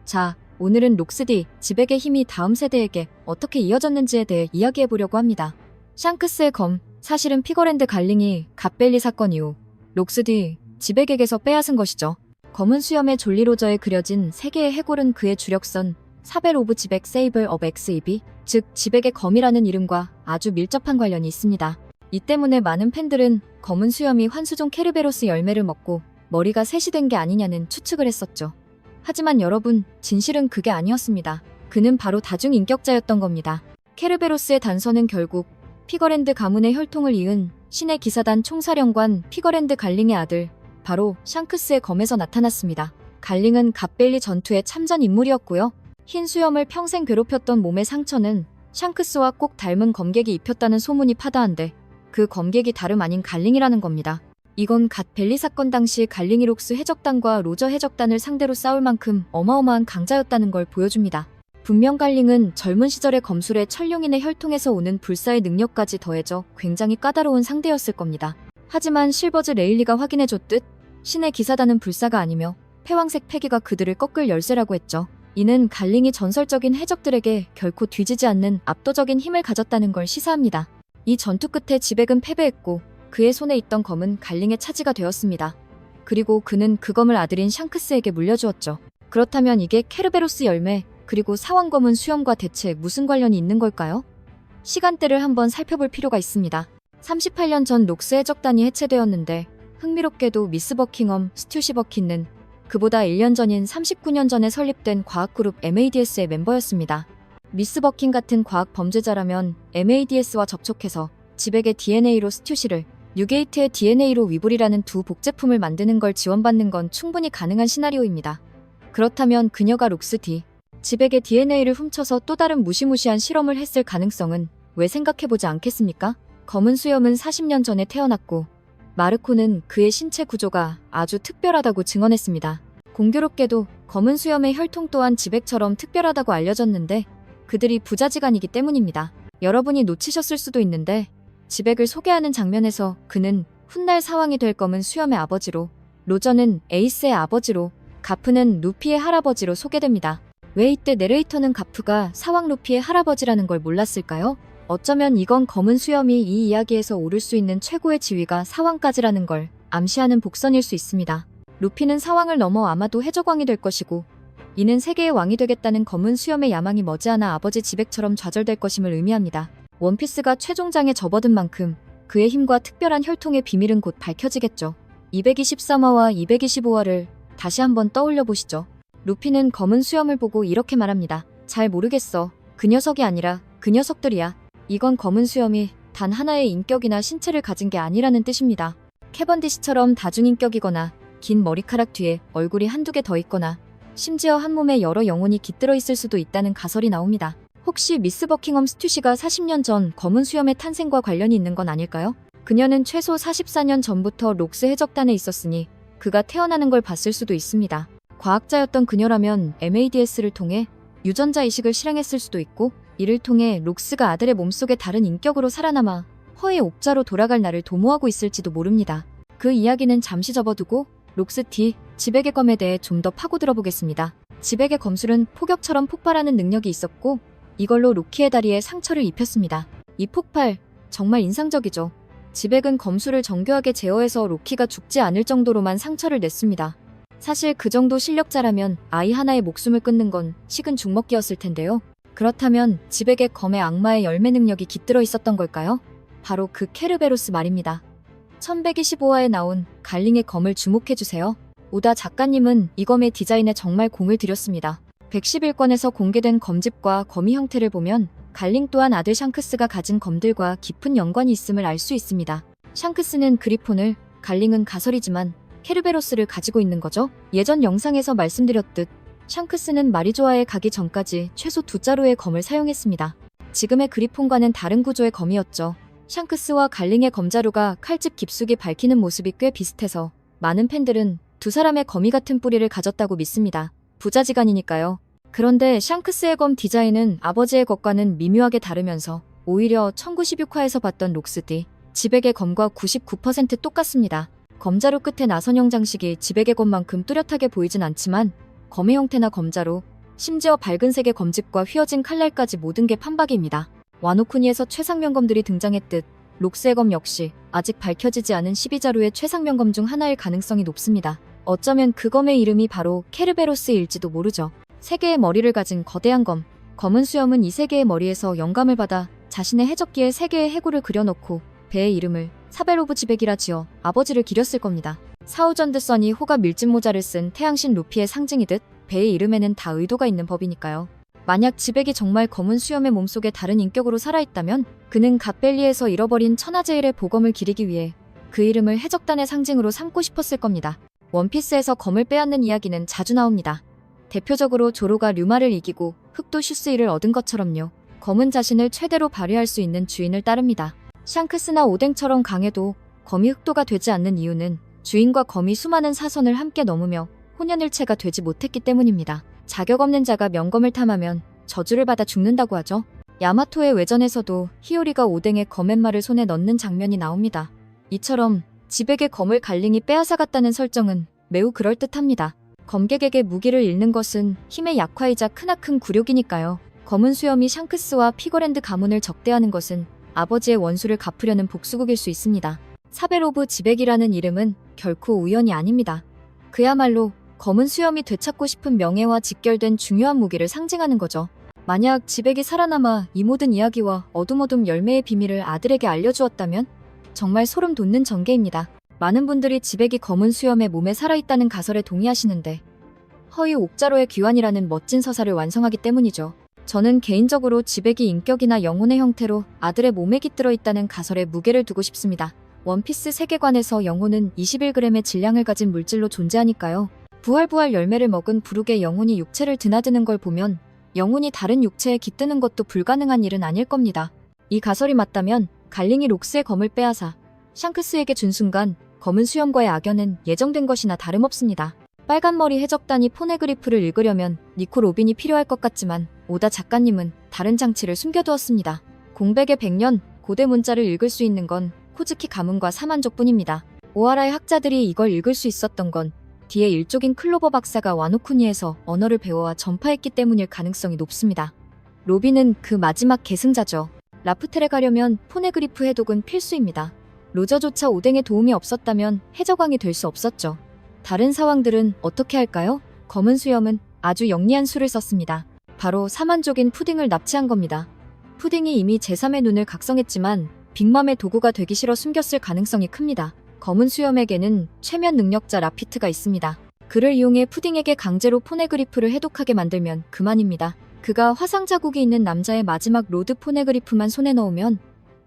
자, 오늘은 록스디, 지백의 힘이 다음 세대에게 어떻게 이어졌는지에 대해 이야기해보려고 합니다. 샹크스의 검, 사실은 피거랜드 갈링이 갓벨리 사건 이후 록스디, 지백에게서 빼앗은 것이죠. 검은 수염의 졸리 로저에 그려진 세 개의 해골은 그의 주력선 사벨 오브 지백 세이블 업 엑스이비, 즉 지백의 검이라는 이름과 아주 밀접한 관련이 있습니다. 이 때문에 많은 팬들은 검은 수염이 환수종 케르베로스 열매를 먹고 머리가 셋이 된 게 아니냐는 추측을 했었죠. 하지만 여러분, 진실은 그게 아니었습니다. 그는 바로 다중인격자였던 겁니다. 케르베로스의 단서는 결국 피거랜드 가문의 혈통을 이은 신의 기사단 총사령관 피거랜드 갈링의 아들, 바로 샹크스의 검에서 나타났습니다. 갈링은 갓벨리 전투의 참전 인물이었고요. 흰 수염을 평생 괴롭혔던 몸의 상처는 샹크스와 꼭 닮은 검객이 입혔다는 소문이 파다한데 그 검객이 다름 아닌 갈링이라는 겁니다. 이건 갓벨리 사건 당시 갈링이 록스 해적단과 로저 해적단을 상대로 싸울 만큼 어마어마한 강자였다는 걸 보여줍니다. 분명 갈링은 젊은 시절의 검술에 천룡인의 혈통에서 오는 불사의 능력까지 더해져 굉장히 까다로운 상대였을 겁니다. 하지만 실버즈 레일리가 확인해줬듯 신의 기사단은 불사가 아니며 패왕색 패기가 그들을 꺾을 열쇠라고 했죠. 이는 갈링이 전설적인 해적들에게 결코 뒤지지 않는 압도적인 힘을 가졌다는 걸 시사합니다. 이 전투 끝에 지백은 패배했고 그의 손에 있던 검은 갈링의 차지가 되었습니다. 그리고 그는 그 검을 아들인 샹크스에게 물려주었죠. 그렇다면 이게 케르베로스 열매 그리고 사왕 검은 수염과 대체 무슨 관련이 있는 걸까요? 시간대를 한번 살펴볼 필요가 있습니다. 38년 전 록스 해적단이 해체되었는데 흥미롭게도 미스 버킹엄 스튜시 버킨은 그보다 1년 전인 39년 전에 설립된 과학그룹 MADS의 멤버였습니다. 미스 버킨 같은 과학 범죄자라면 MADS와 접촉해서 지백의 DNA로 스튜시를, 뉴게이트의 DNA로 위블이라는 두 복제품을 만드는 걸 지원받는 건 충분히 가능한 시나리오입니다. 그렇다면 그녀가 록스디, 지백의 DNA를 훔쳐서 또 다른 무시무시한 실험을 했을 가능성은 왜 생각해보지 않겠습니까? 검은 수염은 40년 전에 태어났고 마르코는 그의 신체 구조가 아주 특별하다고 증언했습니다. 공교롭게도 검은 수염의 혈통 또한 지백처럼 특별하다고 알려졌는데 그들이 부자지간이기 때문입니다. 여러분이 놓치셨을 수도 있는데 지백을 소개하는 장면에서 그는 훗날 사왕이 될 검은 수염의 아버지로, 로저는 에이스의 아버지로, 가프는 루피의 할아버지로 소개됩니다. 왜 이때 내레이터는 가프가 사왕 루피의 할아버지라는 걸 몰랐을까요? 어쩌면 이건 검은 수염이 이 이야기에서 오를 수 있는 최고의 지위가 사왕까지라는 걸 암시하는 복선일 수 있습니다. 루피는 사왕을 넘어 아마도 해적왕이 될 것이고 이는 세계의 왕이 되겠다는 검은 수염의 야망이 머지않아 아버지 지백처럼 좌절될 것임을 의미합니다. 원피스가 최종장에 접어든 만큼 그의 힘과 특별한 혈통의 비밀은 곧 밝혀지겠죠. 223화와 225화를 다시 한번 떠올려 보시죠. 루피는 검은 수염을 보고 이렇게 말합니다. 잘 모르겠어. 그 녀석이 아니라 그 녀석들이야. 이건 검은 수염이 단 하나의 인격이나 신체를 가진 게 아니라는 뜻입니다. 캐번디시처럼 다중인격이거나 긴 머리카락 뒤에 얼굴이 한두 개 더 있거나 심지어 한 몸에 여러 영혼이 깃들어 있을 수도 있다는 가설이 나옵니다. 혹시 미스 버킹엄 스튜시가 40년 전 검은 수염의 탄생과 관련이 있는 건 아닐까요? 그녀는 최소 44년 전부터 록스 해적단에 있었으니 그가 태어나는 걸 봤을 수도 있습니다. 과학자였던 그녀라면 MADS를 통해 유전자 이식을 실행했을 수도 있고 이를 통해 록스가 아들의 몸속에 다른 인격으로 살아남아 허의 옥자로 돌아갈 날을 도모하고 있을지도 모릅니다. 그 이야기는 잠시 접어두고 록스 D, 지백의 검에 대해 좀 더 파고들어 보겠습니다. 지백의 검술은 폭격처럼 폭발하는 능력이 있었고 이걸로 로키의 다리에 상처를 입혔습니다. 이 폭발, 정말 인상적이죠. 지백은 검술을 정교하게 제어해서 로키가 죽지 않을 정도로만 상처를 냈습니다. 사실 그 정도 실력자라면 아이 하나의 목숨을 끊는 건 식은 죽먹기였을 텐데요. 그렇다면 지백의 검에 악마의 열매 능력이 깃들어 있었던 걸까요? 바로 그 케르베로스 말입니다. 1125화에 나온 갈링의 검을 주목해주세요. 오다 작가님은 이 검의 디자인에 정말 공을 들였습니다. 111권에서 공개된 검집과 거미 형태를 보면 갈링 또한 아들 샹크스가 가진 검들과 깊은 연관이 있음을 알 수 있습니다. 샹크스는 그리폰을, 갈링은 가설이지만 케르베로스를 가지고 있는 거죠. 예전 영상에서 말씀드렸듯 샹크스는 마리조아에 가기 전까지 최소 2자루의 검을 사용했습니다. 지금의 그리폰과는 다른 구조의 검이었죠. 샹크스와 갈링의 검자루가 칼집 깊숙이 밝히는 모습이 꽤 비슷해서 많은 팬들은 두 사람의 거미 같은 뿌리를 가졌다고 믿습니다. 부자지간이니까요. 그런데 샹크스의 검 디자인은 아버지의 것과는 미묘하게 다르면서 오히려 1916화에서 봤던 록스디, 지백의 검과 99% 똑같습니다. 검자루 끝에 나선형 장식이 지백의 검만큼 뚜렷하게 보이진 않지만 검의 형태나 검자루, 심지어 밝은 색의 검집과 휘어진 칼날까지 모든 게 판박이입니다. 와노쿠니에서 최상명검들이 등장했듯 록스의 검 역시 아직 밝혀지지 않은 12자루의 최상명검 중 하나일 가능성이 높습니다. 어쩌면 그 검의 이름이 바로 케르베로스일지도 모르죠. 세 개의 머리를 가진 거대한 검. 검은 수염은 이 세 개의 머리에서 영감을 받아 자신의 해적기에 세 개의 해구를 그려넣고 배의 이름을 사벨 오브 지백이라 지어 아버지를 기렸을 겁니다. 사우전드 선이 호가 밀짚 모자를 쓴 태양신 루피의 상징이듯 배의 이름에는 다 의도가 있는 법이니까요. 만약 지백이 정말 검은 수염의 몸속에 다른 인격으로 살아있다면 그는 갓벨리에서 잃어버린 천하제일의 보검을 기리기 위해 그 이름을 해적단의 상징으로 삼고 싶었을 겁니다. 원피스에서 검을 빼앗는 이야기는 자주 나옵니다. 대표적으로 조로가 류마를 이기고 흑도 슈스이를 얻은 것처럼요. 검은 자신을 최대로 발휘할 수 있는 주인을 따릅니다. 샹크스나 오뎅처럼 강해도 검이 흑도가 되지 않는 이유는 주인과 검이 수많은 사선을 함께 넘으며 혼연일체가 되지 못했기 때문입니다. 자격 없는 자가 명검을 탐하면 저주를 받아 죽는다고 하죠. 야마토의 외전에서도 히요리가 오뎅의 검앤말을 손에 넣는 장면이 나옵니다. 이처럼 지백의 검을 갈링이 빼앗아갔다는 설정은 매우 그럴듯합니다. 검객에게 무기를 잃는 것은 힘의 약화이자 크나큰 굴욕이니까요. 검은 수염이 샹크스와 피거랜드 가문을 적대하는 것은 아버지의 원수를 갚으려는 복수국일 수 있습니다. 사벨 오브 지백이라는 이름은 결코 우연이 아닙니다. 그야말로 검은 수염이 되찾고 싶은 명예와 직결된 중요한 무기를 상징하는 거죠. 만약 지백이 살아남아 이 모든 이야기와 어둠어둠 열매의 비밀을 아들에게 알려주었다면 정말 소름 돋는 전개입니다. 많은 분들이 지백이 검은 수염의 몸에 살아있다는 가설에 동의하시는데 허위 옥자로의 귀환이라는 멋진 서사를 완성하기 때문이죠. 저는 개인적으로 지백이 인격이나 영혼의 형태로 아들의 몸에 깃들어 있다는 가설에 무게를 두고 싶습니다. 원피스 세계관에서 영혼은 21g의 질량을 가진 물질로 존재하니까요. 부활 열매를 먹은 부룩의 영혼이 육체를 드나드는 걸 보면 영혼이 다른 육체에 깃드는 것도 불가능한 일은 아닐 겁니다. 이 가설이 맞다면 갈링이 록스의 검을 빼앗아 샹크스에게 준 순간 검은 수염과의 악연은 예정된 것이나 다름없습니다. 빨간머리 해적단이 포네그리프를 읽으려면 니코 로빈이 필요할 것 같지만 오다 작가님은 다른 장치를 숨겨두었습니다. 공백의 100년 고대 문자를 읽을 수 있는 건 코즈키 가문과 사만족뿐입니다. 오하라의 학자들이 이걸 읽을 수 있었던 건 뒤에 일족인 클로버 박사가 와노쿠니에서 언어를 배워와 전파했기 때문일 가능성이 높습니다. 로빈은 그 마지막 계승자죠. 라프텔에 가려면 포네그리프 해독은 필수입니다. 로저조차 오뎅에 도움이 없었다면 해적왕이 될 수 없었죠. 다른 사왕들은 어떻게 할까요? 검은 수염은 아주 영리한 수를 썼습니다. 바로 사만족인 푸딩을 납치한 겁니다. 푸딩이 이미 제3의 눈을 각성했지만 빅맘의 도구가 되기 싫어 숨겼을 가능성이 큽니다. 검은 수염에게는 최면 능력자 라피트가 있습니다. 그를 이용해 푸딩에게 강제로 포네그리프를 해독하게 만들면 그만입니다. 그가 화상 자국이 있는 남자의 마지막 로드 포네그리프만 손에 넣으면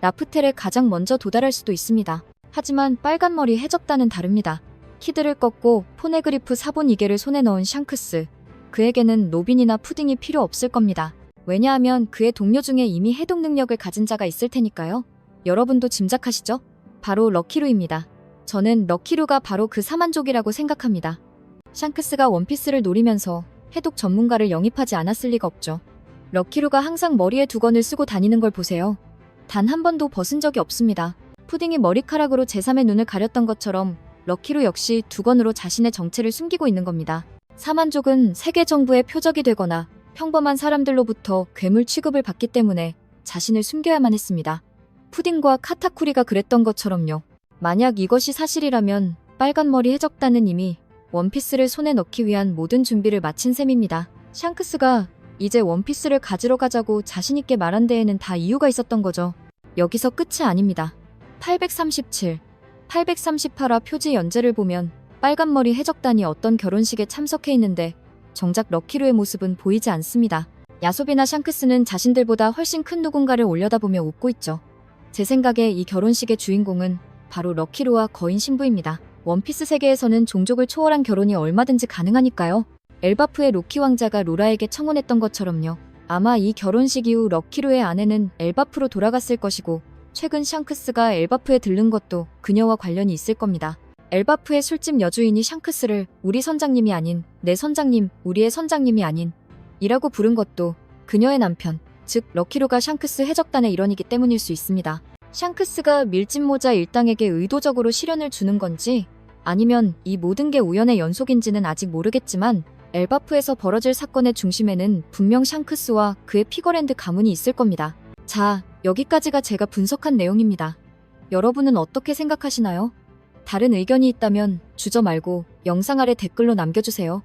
라프텔에 가장 먼저 도달할 수도 있습니다. 하지만 빨간머리 해적단은 다릅니다. 키드를 꺾고 포네그리프 사본 2개를 손에 넣은 샹크스. 그에게는 로빈이나 푸딩이 필요 없을 겁니다. 왜냐하면 그의 동료 중에 이미 해독 능력을 가진 자가 있을 테니까요. 여러분도 짐작하시죠? 바로 럭키루입니다. 저는 럭키루가 바로 그 사만족이라고 생각합니다. 샹크스가 원피스를 노리면서 해독 전문가를 영입하지 않았을 리가 없죠. 럭키루가 항상 머리에 두건을 쓰고 다니는 걸 보세요. 단 한 번도 벗은 적이 없습니다. 푸딩이 머리카락으로 제3의 눈을 가렸던 것처럼 럭키루 역시 두건으로 자신의 정체를 숨기고 있는 겁니다. 사만족은 세계 정부의 표적이 되거나 평범한 사람들로부터 괴물 취급을 받기 때문에 자신을 숨겨야만 했습니다. 푸딩과 카타쿠리가 그랬던 것처럼요. 만약 이것이 사실이라면 빨간머리 해적단은 이미 원피스를 손에 넣기 위한 모든 준비를 마친 셈입니다. 샹크스가 이제 원피스를 가지러 가자고 자신있게 말한 데에는 다 이유가 있었던 거죠. 여기서 끝이 아닙니다. 837, 838화 표지 연재를 보면 빨간머리 해적단이 어떤 결혼식에 참석해 있는데 정작 럭키루의 모습은 보이지 않습니다. 야소비나 샹크스는 자신들보다 훨씬 큰 누군가를 올려다보며 웃고 있죠. 제 생각에 이 결혼식의 주인공은 바로 럭키루와 거인 신부입니다. 원피스 세계에서는 종족을 초월한 결혼이 얼마든지 가능하니까요. 엘바프의 로키 왕자가 로라에게 청혼했던 것처럼요. 아마 이 결혼식 이후 럭키루의 아내는 엘바프로 돌아갔을 것이고 최근 샹크스가 엘바프에 들른 것도 그녀와 관련이 있을 겁니다. 엘바프의 술집 여주인이 샹크스를 우리 선장님이 아닌 내 선장님, 우리의 선장님이 아닌 이라고 부른 것도 그녀의 남편, 즉 럭키루가 샹크스 해적단의 일원이기 때문일 수 있습니다. 샹크스가 밀짚 모자 일당에게 의도적으로 시련을 주는 건지 아니면 이 모든 게 우연의 연속인지는 아직 모르겠지만 엘바프에서 벌어질 사건의 중심에는 분명 샹크스와 그의 피거랜드 가문이 있을 겁니다. 자, 여기까지가 제가 분석한 내용입니다. 여러분은 어떻게 생각하시나요? 다른 의견이 있다면 주저 말고 영상 아래 댓글로 남겨주세요.